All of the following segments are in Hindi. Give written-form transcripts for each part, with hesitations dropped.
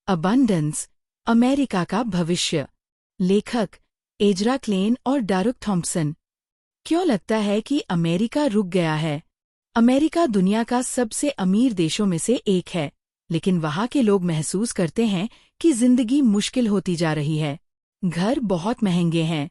अबंडेंस, अमेरिका का भविष्य। लेखक एजरा क्लेन और डारुक थॉम्पसन। क्यों लगता है कि अमेरिका रुक गया है? अमेरिका दुनिया का सबसे अमीर देशों में से एक है, लेकिन वहाँ के लोग महसूस करते हैं कि जिंदगी मुश्किल होती जा रही है। घर बहुत महंगे हैं,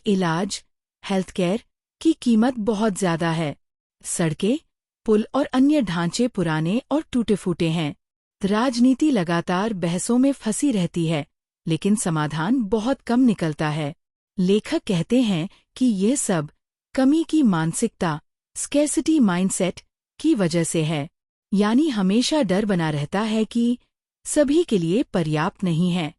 इलाज, हेल्थ केयर की कीमत बहुत ज्यादा है। सड़कें, पुल और अन्य ढांचे पुराने और टूटे-फूटे हैं। राजनीति लगातार बहसों में फंसी रहती है, लेकिन समाधान बहुत कम निकलता है। लेखक कहते हैं कि यह सब कमी की मानसिकता, स्कैर्सिटी माइंडसेट की वजह से है। यानी हमेशा डर बना रहता है कि सभी के लिए पर्याप्त नहीं है।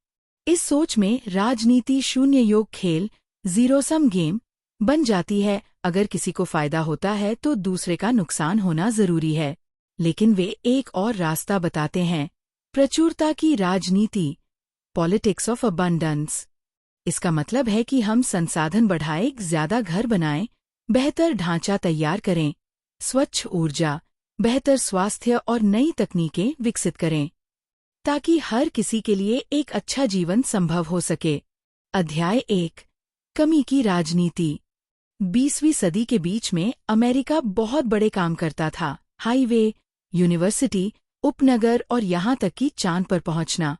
इस सोच में राजनीति शून्य योग खेल, जीरो सम गेम बन जाती है। अगर किसी को फायदा होता है तो दूसरे का नुकसान होना जरूरी है। लेकिन वे एक और रास्ता बताते हैं, प्रचुरता की राजनीति, पॉलिटिक्स ऑफ अबंडेंस। इसका मतलब है कि हम संसाधन बढ़ाएं, ज्यादा घर बनाएं, बेहतर ढांचा तैयार करें, स्वच्छ ऊर्जा, बेहतर स्वास्थ्य और नई तकनीकें विकसित करें, ताकि हर किसी के लिए एक अच्छा जीवन संभव हो सके। अध्याय 1, कमी की राजनीति। 20वीं सदी के बीच में अमेरिका बहुत बड़े काम करता था। हाईवे, यूनिवर्सिटी, उपनगर और यहाँ तक कि चांद पर पहुंचना।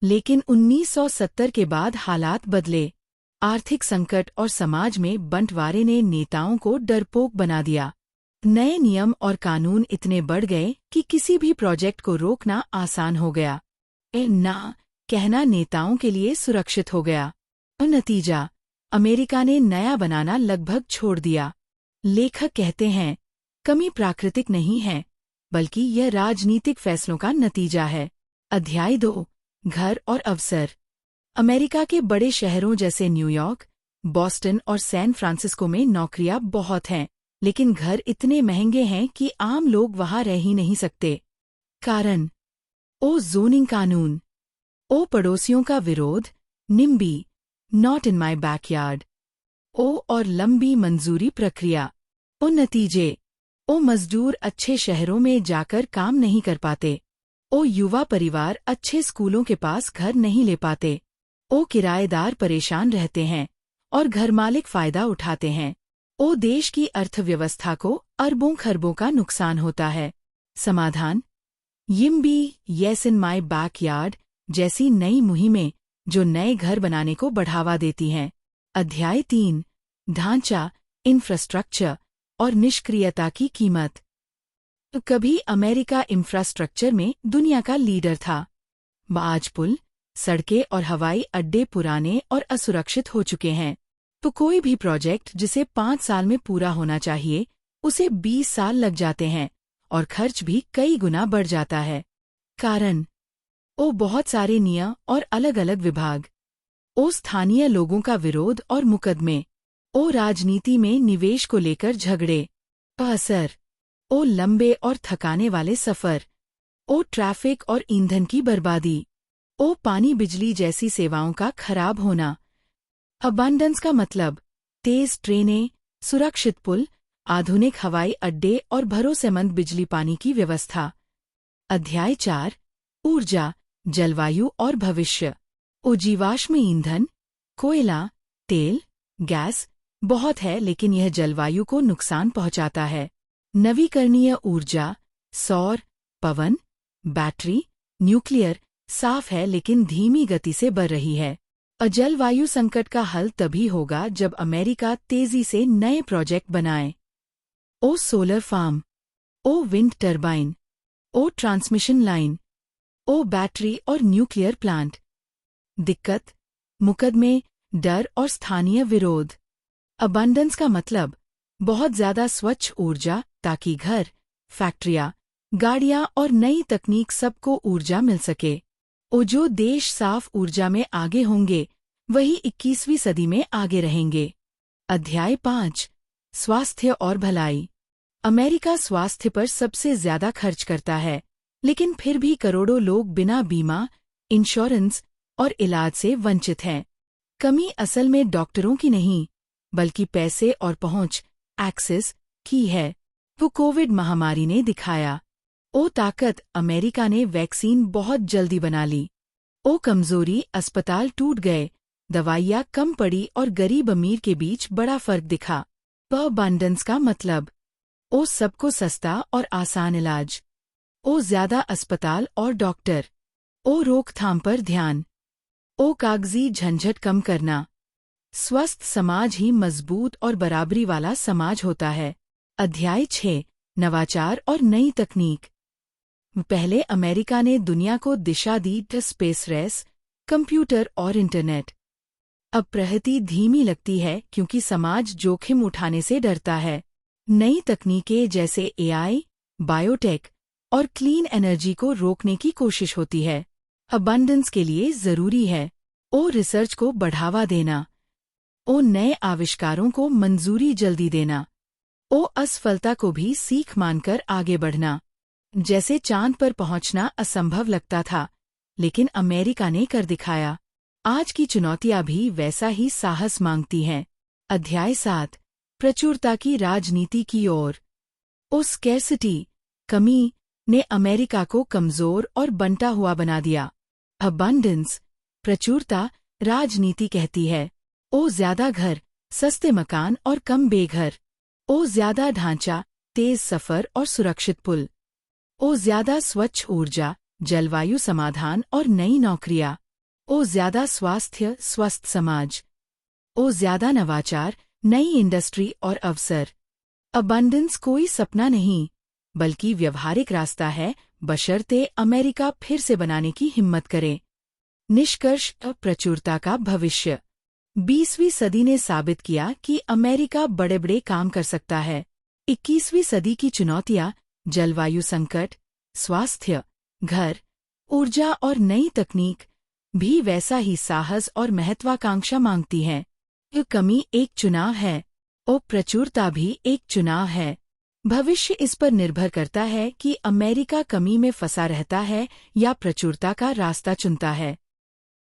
लेकिन 1970 के बाद हालात बदले। आर्थिक संकट और समाज में बंटवारे ने नेताओं को डरपोक बना दिया। नए नियम और कानून इतने बढ़ गए कि किसी भी प्रोजेक्ट को रोकना आसान हो गया। ना कहना नेताओं के लिए सुरक्षित हो गया। नतीजा, अमेरिका ने नया बनाना लगभग छोड़ दिया। लेखक कहते हैं, कमी प्राकृतिक नहीं है, बल्कि यह राजनीतिक फैसलों का नतीजा है। अध्याय 2, घर और अवसर। अमेरिका के बड़े शहरों जैसे न्यूयॉर्क, बॉस्टन और सैन फ्रांसिस्को में नौकरियां बहुत हैं, लेकिन घर इतने महंगे हैं कि आम लोग वहां रह ही नहीं सकते। कारण, ओ जोनिंग कानून, ओ पड़ोसियों का विरोध, निम्बी, नॉट इन माई बैकयार्ड, ओ और लंबी मंजूरी प्रक्रिया। ओ नतीजे, ओ मजदूर अच्छे शहरों में जाकर काम नहीं कर पाते। ओ युवा परिवार अच्छे स्कूलों के पास घर नहीं ले पाते। ओ किराएदार परेशान रहते हैं और घर मालिक फायदा उठाते हैं। ओ देश की अर्थव्यवस्था को अरबों खरबों का नुकसान होता है। समाधान, यिम्बी, येस इन माई बैकयार्ड जैसी नई मुहिमें जो नए घर बनाने को बढ़ावा देती हैं। अध्याय 3, ढांचा, इंफ्रास्ट्रक्चर और निष्क्रियता की कीमत। कभी अमेरिका इंफ्रास्ट्रक्चर में दुनिया का लीडर था। आज पुल, सड़कें और हवाई अड्डे पुराने और असुरक्षित हो चुके हैं। तो कोई भी प्रोजेक्ट जिसे 5 साल में पूरा होना चाहिए, उसे 20 साल लग जाते हैं और खर्च भी कई गुना बढ़ जाता है। कारण, ओ बहुत सारे नियम और अलग अलग विभाग, ओ स्थानीय लोगों का विरोध और मुकदमे, ओ राजनीति में निवेश को लेकर झगड़े। असर, ओ लंबे और थकाने वाले सफर, ओ ट्रैफिक और ईंधन की बर्बादी, ओ पानी बिजली जैसी सेवाओं का खराब होना। अबंडेंस का मतलब, तेज ट्रेनें, सुरक्षित पुल, आधुनिक हवाई अड्डे और भरोसेमंद बिजली पानी की व्यवस्था। अध्याय 4, ऊर्जा, जलवायु और भविष्य। ओ जीवाश्म ईंधन, कोयला, तेल, गैस बहुत है, लेकिन यह जलवायु को नुकसान पहुंचाता है। नवीकरणीय ऊर्जा, सौर, पवन, बैटरी, न्यूक्लियर साफ है, लेकिन धीमी गति से बढ़ रही है। जलवायु संकट का हल तभी होगा जब अमेरिका तेजी से नए प्रोजेक्ट बनाए। ओ सोलर फार्म, ओ विंड टर्बाइन, ओ ट्रांसमिशन लाइन, ओ बैटरी और न्यूक्लियर प्लांट। दिक्कत, मुकदमे, डर और स्थानीय विरोध। अबंडेंस का मतलब, बहुत ज्यादा स्वच्छ ऊर्जा ताकि घर, फैक्ट्रियां, गाड़ियां और नई तकनीक सबको ऊर्जा मिल सके। जो देश साफ ऊर्जा में आगे होंगे, वही 21वीं सदी में आगे रहेंगे। अध्याय 5, स्वास्थ्य और भलाई। अमेरिका स्वास्थ्य पर सबसे ज्यादा खर्च करता है, लेकिन फिर भी करोड़ों लोग बिना बीमा, इंश्योरेंस और इलाज से वंचित हैं। कमी असल में डॉक्टरों की नहीं, बल्कि पैसे और पहुंच, एक्सेस की है। वो कोविड महामारी ने दिखाया। ओ ताकत, अमेरिका ने वैक्सीन बहुत जल्दी बना ली, ओ कमजोरी, अस्पताल टूट गए, दवाइयाँ कम पड़ी और गरीब अमीर के बीच बड़ा फर्क दिखा। अबंडेंस का मतलब ओ सबको सस्ता और आसान इलाज, ओ ज्यादा अस्पताल और डॉक्टर, ओ रोकथाम पर ध्यान, ओ कागजी झंझट कम करना। स्वस्थ समाज ही मजबूत और बराबरी वाला समाज होता है। अध्याय 6, नवाचार और नई तकनीक। पहले अमेरिका ने दुनिया को दिशा दी, स्पेस रेस, कंप्यूटर और इंटरनेट। अब प्रगति धीमी लगती है क्योंकि समाज जोखिम उठाने से डरता है। नई तकनीकें जैसे एआई, बायोटेक और क्लीन एनर्जी को रोकने की कोशिश होती है। अबंडेंस के लिए जरूरी है ओ रिसर्च को बढ़ावा देना, ओ नए आविष्कारों को मंजूरी जल्दी देना, ओ असफलता को भी सीख मानकर आगे बढ़ना। जैसे चांद पर पहुंचना असंभव लगता था, लेकिन अमेरिका ने कर दिखाया। आज की चुनौतियां भी वैसा ही साहस मांगती हैं। अध्याय 7, प्रचुरता की राजनीति की ओर। ओ स्कैर्सिटी, कमी, ने अमेरिका को कमजोर और बंटा हुआ बना दिया। अबंडेंस, प्रचुरता, राजनीति कहती है ओ ज्यादा घर, सस्ते मकान और कम बेघर, ओ ज्यादा ढांचा, तेज सफर और सुरक्षित पुल, ओ ज्यादा स्वच्छ ऊर्जा, जलवायु समाधान और नई नौकरियां, ओ ज्यादा स्वास्थ्य, स्वस्थ समाज, ओ ज्यादा नवाचार, नई इंडस्ट्री और अवसर। अबंडेंस कोई सपना नहीं, बल्कि व्यवहारिक रास्ता है, बशर्ते अमेरिका फिर से बनाने की हिम्मत करे। निष्कर्ष, प्रचुरता का भविष्य। 20वीं सदी ने साबित किया कि अमेरिका बड़े बड़े काम कर सकता है। 21वीं सदी की चुनौतियां, जलवायु संकट, स्वास्थ्य, घर, ऊर्जा और नई तकनीक, भी वैसा ही साहस और महत्वाकांक्षा मांगती हैं। ये कमी एक चुनाव है, और प्रचुरता भी एक चुनाव है। भविष्य इस पर निर्भर करता है कि अमेरिका कमी में फंसा रहता है या प्रचुरता का रास्ता चुनता है।